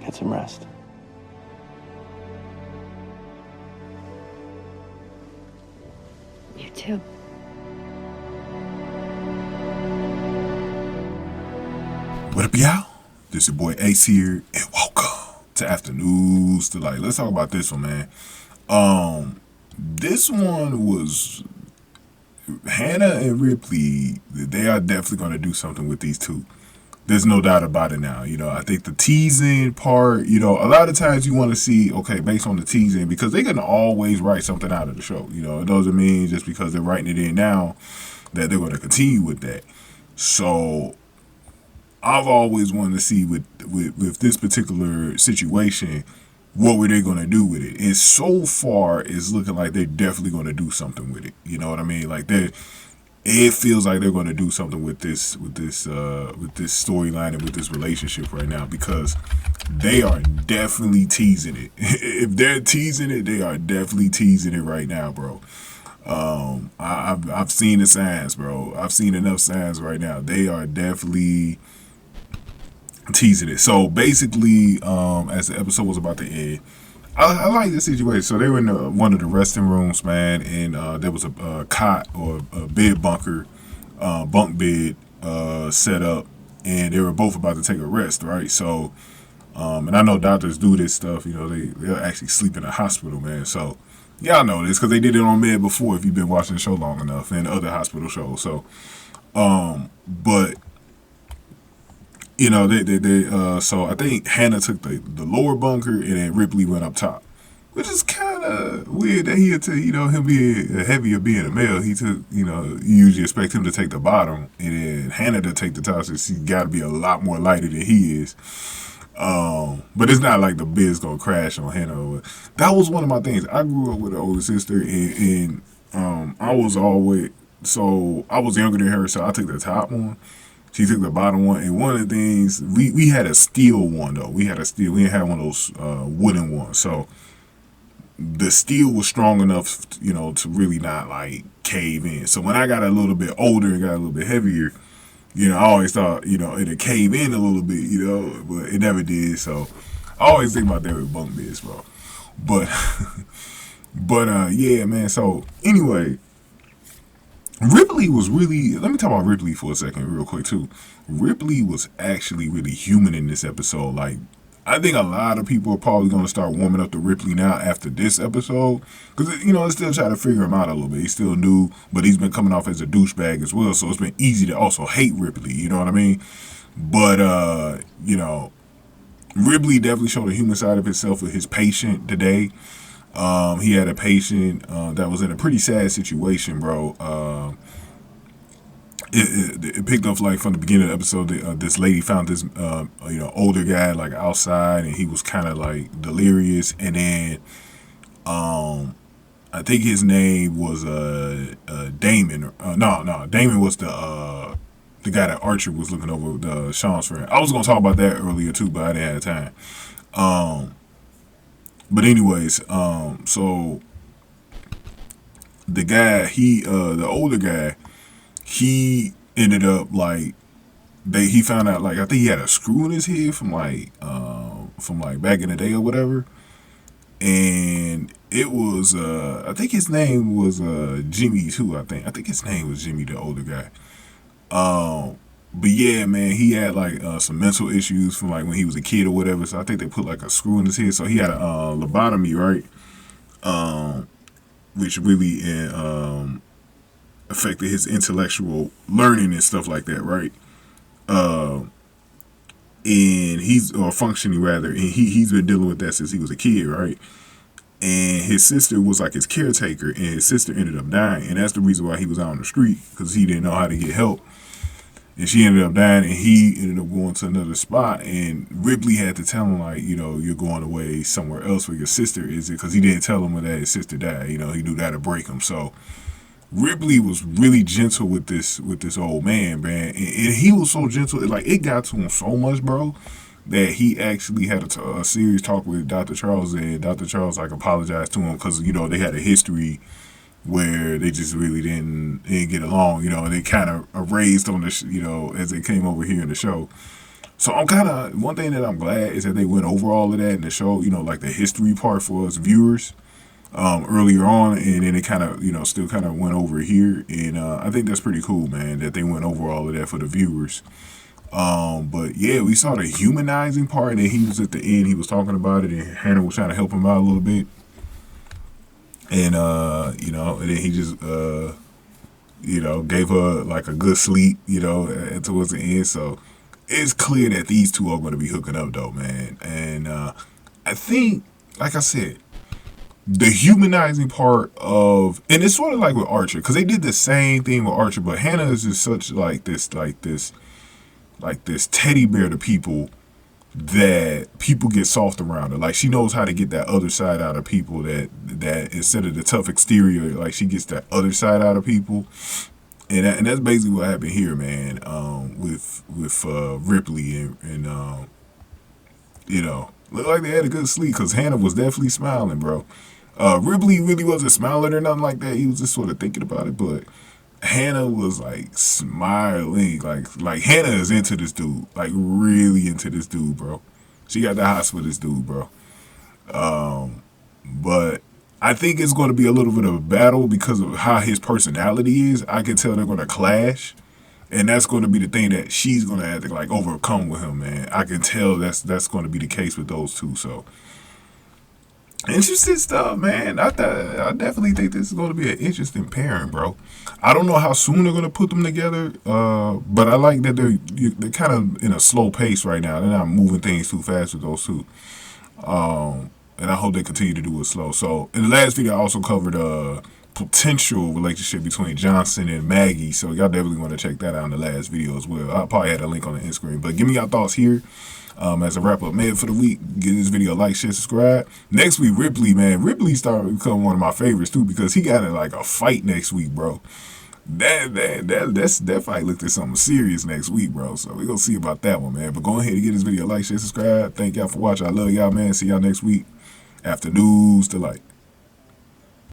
Get some rest. You too. What up, y'all? This your boy Ace here, and welcome to Afternoons Delight. Let's talk about this one, man. This one was Hannah and Ripley. They are definitely going to do something with these two. There's no doubt about it now. I think the teasing part, a lot of times you want to see, okay, based on the teasing, because they can always write something out of the show. It doesn't mean just because they're writing it in now that they're going to continue with that. So I've always wanted to see with this particular situation, what were they going to do with it? And so far, it's looking like they're definitely going to do something with it. You know what I mean? Like it feels like they're going to do something with this storyline and with this relationship right now, because they are definitely teasing it. If they're teasing it, they are definitely teasing it right now, bro. I've seen the signs, bro. I've seen enough signs right now. They are definitely teasing it. So basically, as the episode was about to end, I like this situation. So they were in one of the resting rooms, man, and there was a cot or a bed bunker, bunk bed set up, and they were both about to take a rest, right? So, and I know doctors do this stuff. They'll actually sleep in a hospital, man. So y'all know this because they did it on Med before. If you've been watching the show long enough, and other hospital shows. So, but so I think Hannah took the lower bunker, and then Ripley went up top, which is kind of weird that he had to, him being heavy of being a male, he took, you usually expect him to take the bottom, and then Hannah to take the top, since she's got to be a lot more lighter than he is. But it's not like the bed's gonna crash on Hannah. That was one of my things. I grew up with an older sister, and I was younger than her, so I took the top one. She took the bottom one, and one of the things, we had a steel one, though. We didn't have one of those wooden ones. So the steel was strong enough, to really not, like, cave in. So when I got a little bit older and got a little bit heavier, I always thought, it'd cave in a little bit, but it never did. So I always think about that with bunk beds, bro. But, yeah, man. So anyway, Ripley was really, let me talk about Ripley for a second real quick too. Ripley was actually really human in this episode. Like, I think a lot of people are probably going to start warming up to Ripley now after this episode, because, they still try to figure him out a little bit. He's still new, but he's been coming off as a douchebag as well, so it's been easy to also hate Ripley, you know what I mean? But, Ripley definitely showed a human side of himself with his patient today. He had a patient that was in a pretty sad situation, bro. It picked up like from the beginning of the episode. This lady found this older guy like outside, and he was kind of like delirious. And then I think his name was Damon. No, Damon was the guy that Archer was looking over, the Sean's friend. I was gonna talk about that earlier too, but I didn't have time. But anyways, so the guy, the older guy, he ended up like, he found out, like, I think he had a screw in his head from back in the day or whatever. And it was, I think his name was Jimmy too, I think his name was Jimmy, the older guy. But yeah, man, he had like some mental issues from like when he was a kid or whatever. So I think they put like a screw in his head. So he had a lobotomy, right? Which really affected his intellectual learning and stuff like that, right? And he's, or functioning rather, and he's been dealing with that since he was a kid, right? And his sister was like his caretaker, and his sister ended up dying, and that's the reason why he was out on the street, because he didn't know how to get help. And she ended up dying, and he ended up going to another spot. And Ripley had to tell him, like, you're going away somewhere else where your sister is, because he didn't tell him when that his sister died. He knew that'd break him. So Ripley was really gentle with this old man, and he was so gentle, like, it got to him so much, bro, that he actually had a serious talk with Dr. Charles, and Dr. Charles, like, apologized to him because, they had a history where they just really didn't get along, and they kind of erased on the, as they came over here in the show. So I'm kind of, one thing that I'm glad is that they went over all of that in the show, like the history part for us viewers earlier on, and then it kind of, still kind of went over here, and I think that's pretty cool, man, that they went over all of that for the viewers. But yeah, we saw the humanizing part, and he was at the end, he was talking about it, and Hannah was trying to help him out a little bit, and and then he just gave her like a good sleep, towards the end. So it's clear that these two are going to be hooking up, though, man. And I think, like I said, the humanizing part of, and it's sort of like with Archer, because they did the same thing with Archer, but Hannah is just such like this teddy bear to people that people get soft around her. Like, she knows how to get that other side out of people, that instead of the tough exterior, like, she gets that other side out of people. And that's basically what happened here, man, with Ripley, and looked like they had a good sleep, because Hannah was definitely smiling, bro. Ripley really wasn't smiling or nothing like that. He was just sort of thinking about it, but Hannah was like smiling, like Hannah is into this dude, like really into this dude, bro. She got the hots for this dude, bro. But I think it's going to be a little bit of a battle because of how his personality is. I can tell they're going to clash, and that's going to be the thing that she's going to have to like overcome with him, man. I can tell that's going to be the case with those two. So interesting stuff, man. I definitely think this is going to be an interesting pairing, bro. I don't know how soon they're going to put them together, but I like that they're kind of in a slow pace right now. They're not moving things too fast with those two. And I hope they continue to do it slow. So in the last video, I also covered a potential relationship between Johnson and Maggie. So y'all definitely want to check that out in the last video as well. I probably had a link on the end screen. But give me your thoughts here. As a wrap up, man, for the week, give this video a like, share, subscribe. Next week, Ripley, man. Ripley started to become one of my favorites too, because he got in like a fight next week, bro. That fight looked at something serious next week, bro. So we're gonna see about that one, man. But go ahead and give this video a like, share, subscribe. Thank y'all for watching. I love y'all, man. See y'all next week. After News to Light.